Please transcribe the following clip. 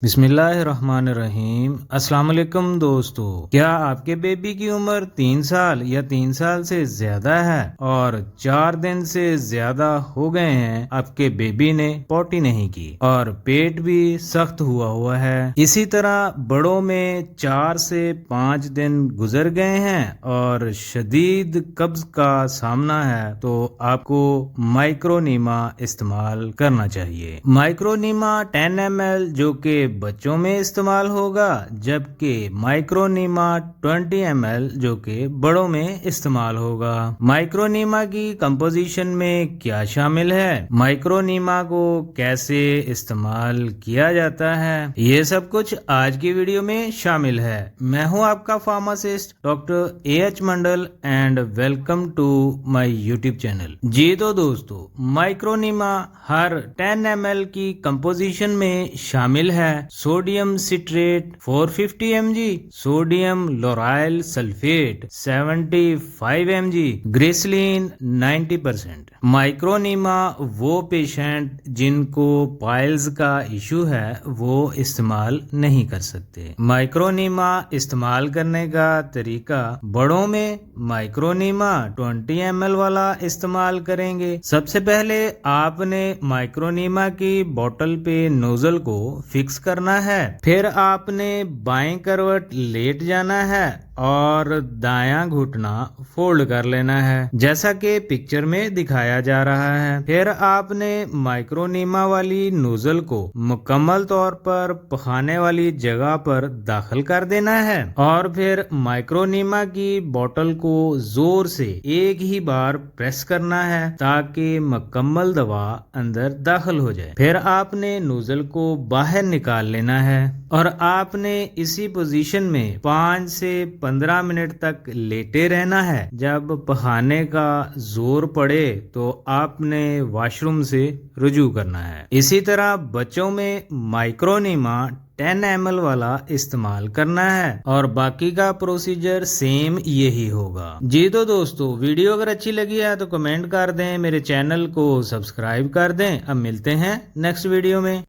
بسم اللہ الرحمن الرحیم۔ السلام علیکم دوستو، کیا آپ کے بیبی کی عمر 3 سال یا 3 سال سے زیادہ ہے اور 4 دن سے زیادہ ہو گئے ہیں؟ آپ کے بیبی نے پوٹی نہیں کی اور پیٹ بھی سخت ہوا ہے۔ اسی طرح بڑوں میں 4 سے 5 دن گزر گئے ہیں اور شدید قبض کا سامنا ہے تو آپ کو مائکرونیما استعمال کرنا چاہیے۔ مائکرونیما 10 ml جو کہ بچوں میں استعمال ہوگا، جبکہ مائکرونیما 20 ml جو کہ بڑوں میں استعمال ہوگا۔ مائکرونیما کی کمپوزیشن میں کیا شامل ہے، مائکرونیما کو کیسے استعمال کیا جاتا ہے، یہ سب کچھ آج کی ویڈیو میں شامل ہے۔ میں ہوں آپ کا pharmacist doctor AH Mandal and welcome to my YouTube channel. جی تو دوستو، مائکرونیما ہر 10 ml کی کمپوزیشن میں شامل ہے sodium citrate 450 mg، sodium lauryl sulphate 75 mg، glycerine 90%۔ Micronema وہ پیشنٹ جن کو پائلز کا ایشو ہے وہ استعمال نہیں کر سکتے۔ مائکرونیما استعمال کرنے کا طریقہ، بڑوں میں مائکرونیما 20 ml والا استعمال کریں گے۔ سب سے پہلے آپ نے مائکرونیما کی بوٹل پہ نوزل کو فکس کرنا ہے، پھر آپ نے بائیں کروٹ لیٹ جانا ہے اور دایاں گھٹنا فولڈ کر لینا ہے جیسا کہ پکچر میں دکھایا جا رہا ہے۔ پھر آپ نے مائکرونیما والی نوزل کو مکمل طور پر پخانے والی جگہ پر داخل کر دینا ہے اور پھر مائکرونیما کی بوٹل کو زور سے ایک ہی بار پریس کرنا ہے تاکہ مکمل دوا اندر داخل ہو جائے۔ پھر آپ نے نوزل کو باہر نکال لینا ہے اور آپ نے اسی پوزیشن میں 5 سے 15 منٹ تک لیٹے رہنا ہے۔ جب پخانے کا زور پڑے تو آپ نے واش روم سے رجوع کرنا ہے۔ اسی طرح بچوں میں مائکرونیما 10 ml والا استعمال کرنا ہے اور باقی کا پروسیجر سیم یہی ہوگا۔ جی تو دوستو، ویڈیو اگر اچھی لگی ہے تو کمنٹ کر دیں، میرے چینل کو سبسکرائب کر دیں۔ اب ملتے ہیں نیکسٹ ویڈیو میں۔